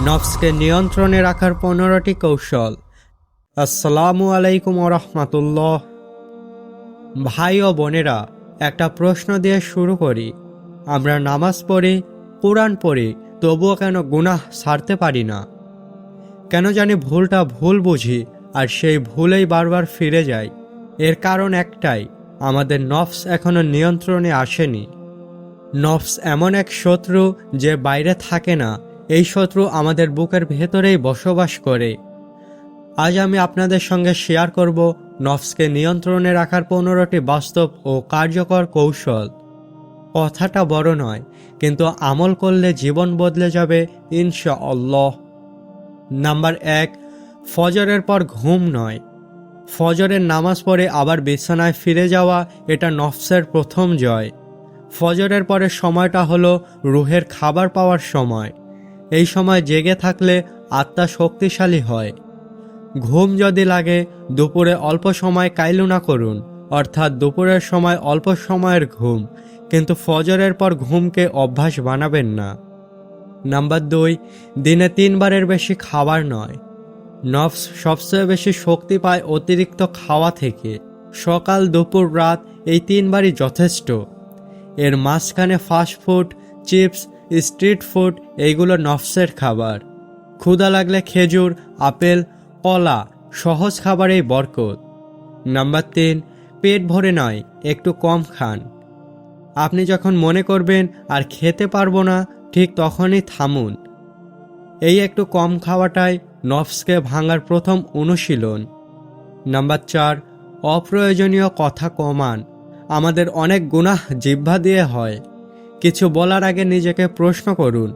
নফসকে নিয়ন্ত্রণে রাখার 15টি কৌশল। আসসালামু আলাইকুম ওয়া রাহমাতুল্লাহ। ভাই ও বোনেরা, একটা প্রশ্ন দিয়ে শুরু করি। আমরা নামাজ পড়ি, কোরআন পড়ি, তবুও কেন গুনাহ ছাড়তে পারি না? কেন জানি ভুলটা ভুল বুঝি আর সেই ভুলেই বারবার ফিরে যাই। এর কারণ একটাই, আমাদের নফস এখনো নিয়ন্ত্রণে আসেনি। নফস এমন এক শত্রু যে বাইরে থাকে না, এই শত্রু আমাদের বুকের ভেতরেই বসবাস করে। আজ আমি আপনাদের সঙ্গে শেয়ার করব নফসকে নিয়ন্ত্রণে রাখার 15টি বাস্তব ও কার্যকর কৌশল। কথাটা বড় নয়, কিন্তু আমল করলে জীবন বদলে যাবে ইনশাআল্লাহ। নাম্বার 1, ফজরের পর ঘুম নয়। ফজরের নামাজ পড়ে আবার বিছানায় ফিরে যাওয়া, এটা নফসের প্রথম জয়। ফজরের পরের সময়টা হলো রুহের খাবার পাওয়ার সময়। এই সময় জেগে থাকলে আত্মা শক্তিশালী হয়। ঘুম যদি লাগে, দুপুরে অল্প সময় কাইলুনা করুন, অর্থাৎ দুপুরের সময় অল্প সময়ের ঘুম, কিন্তু ফজরের পর ঘুমকে অভ্যাস বানাবেন না। নাম্বার 2, দিনে 3 বারের বেশি খাবার নয়। নফস সবচেয়ে বেশি শক্তি পায় অতিরিক্ত খাওয়া থেকে। সকাল, দুপুর, রাত এই 3 বারই যথেষ্ট। এর মাঝখানে ফাস্টফুড, চিপস, স্ট্রিট ফুড এইগুলো নফসের খাবার। ক্ষুধা লাগলে খেজুর, আপেল, কলা, সহজ খাবারেই বরকত। নাম্বার 3, পেট ভরে নয়, একটু কম খান। আপনি যখন মনে করবেন আর খেতে পারবো না, ঠিক তখনই থামুন। এই একটু কম খাওয়াটাই নফসকে ভাঙার প্রথম অনুশীলন। নাম্বার 4, অপ্রয়োজনীয় কথা কমান। আমাদের অনেক গুনাহ জিহ্বা দিয়ে হয়। কিছু বলার আগে নিজেকে প্রশ্ন করুন,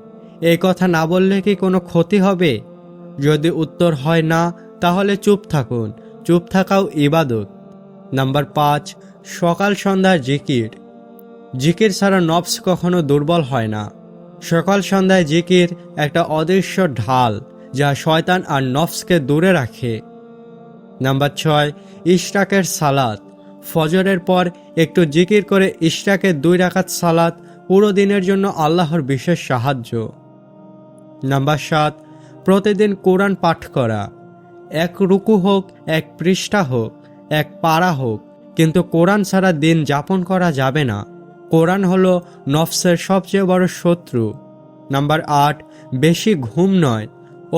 এই কথা না বললে কি কোনো ক্ষতি হবে? যদি উত্তর হয় না, তাহলে চুপ থাকুন। চুপ থাকাও ইবাদত। নাম্বার 5, সকাল সন্ধ্যার জিকির। জিকির ছাড়া নফস কখনো দুর্বল হয় না। সকাল সন্ধ্যায় জিকির একটা অদৃশ্য ঢাল, যা শয়তান আর নফসকে দূরে রাখে। নাম্বার 6, ইশরাকের সালাত। ফজরের পর একটু জিকির করে ইশরাকের 2 রাকাত সালাত পুরো দিনের জন্য আল্লাহর বিশেষ সাহায্য। নাম্বার 7, প্রতিদিন কোরআন পাঠ করা। 1 রুকু হোক, 1 পৃষ্ঠা হোক, 1 পারা হোক, কিন্তু কোরআন ছাড়া দিন যাপন করা যাবে না। কোরআন হলো নফসের সবচেয়ে বড় শত্রু। নাম্বার 8, বেশি ঘুম নয়।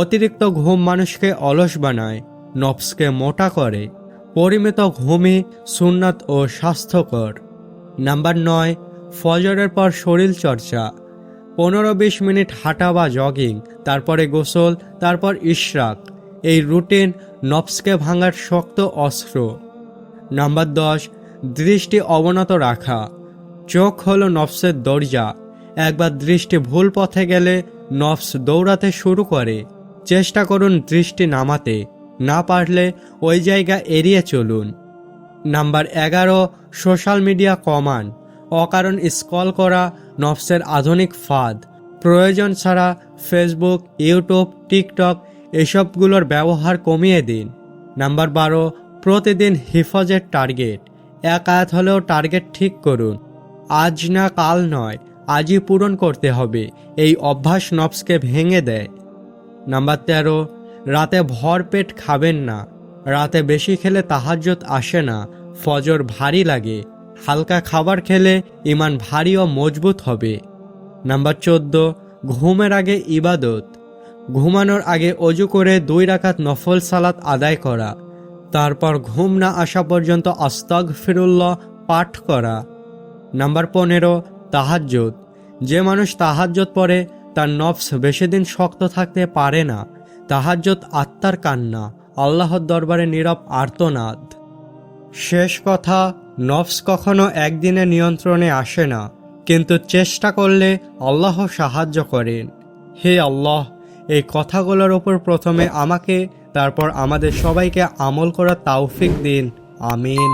অতিরিক্ত ঘুম মানুষকে অলস বানায়, নফসকে মোটা করে। পরিমিত ঘুমই সুন্নাত ও স্বাস্থ্যকর। নাম্বার 9, ফজরের পর শরীর চর্চা। 15-20 মিনিট হাঁটা বা জগিং, তারপরে গোসল, তারপর ইশরাক। এই রুটিন নফসকে ভাঙার শক্ত অস্ত্র। নাম্বার 10, দৃষ্টি অবনত রাখা। চোখ হলো নফসের দরজা। একবার দৃষ্টি ভুল পথে গেলে নফস দৌড়াতে শুরু করে। চেষ্টা করুন দৃষ্টি নামাতে, না পারলে ওই জায়গা এড়িয়ে চলুন। নাম্বার 11, সোশ্যাল মিডিয়া কমান। অকারণ স্ক্রল করা নফসের আধুনিক ফাঁদ। প্রয়োজন ছাড়া ফেসবুক, ইউটিউব, টিকটক এসবগুলোর ব্যবহার কমিয়ে দিন। নাম্বার 12, প্রতিদিন হিফজের টার্গেট। 1 আয়াত হলেও টার্গেট ঠিক করুন। আজ না কাল নয়, আজই পূরণ করতে হবে। এই অভ্যাস নফসকে ভেঙে দেয়। নাম্বার 13, রাতে ভরপেট খাবেন না। রাতে বেশি খেলে তাহাজ্জুদ আসে না, ফজর ভারী লাগে। হালকা খাবার খেলে ঈমান ভারী ও মজবুত হবে। নাম্বার 14, ঘুমের আগে ইবাদত। ঘুমানোর আগে অজু করে 2 রাকাত নফল সালাত আদায় করা, তারপর ঘুম না আসা পর্যন্ত আস্তাগফিরুল্লাহ পাঠ করা। নাম্বার 15, তাহাজ্জুদ। যে মানুষ তাহাজ্জুদ পড়ে তার নফস বেশি দিন শক্ত থাকতে পারে না। তাহাজ্জুদ আত্মার কান্না, আল্লাহর দরবারে নীরব আর্তনাদ। শেষ কথা, নফস কখনো একদিনে নিয়ন্ত্রণে আসে না, কিন্তু চেষ্টা করলে আল্লাহ সাহায্য করেন। হে আল্লাহ, এই কথাগুলোর ওপর প্রথমে আমাকে, তারপর আমাদের সবাইকে আমল করার তৌফিক দিন। আমিন।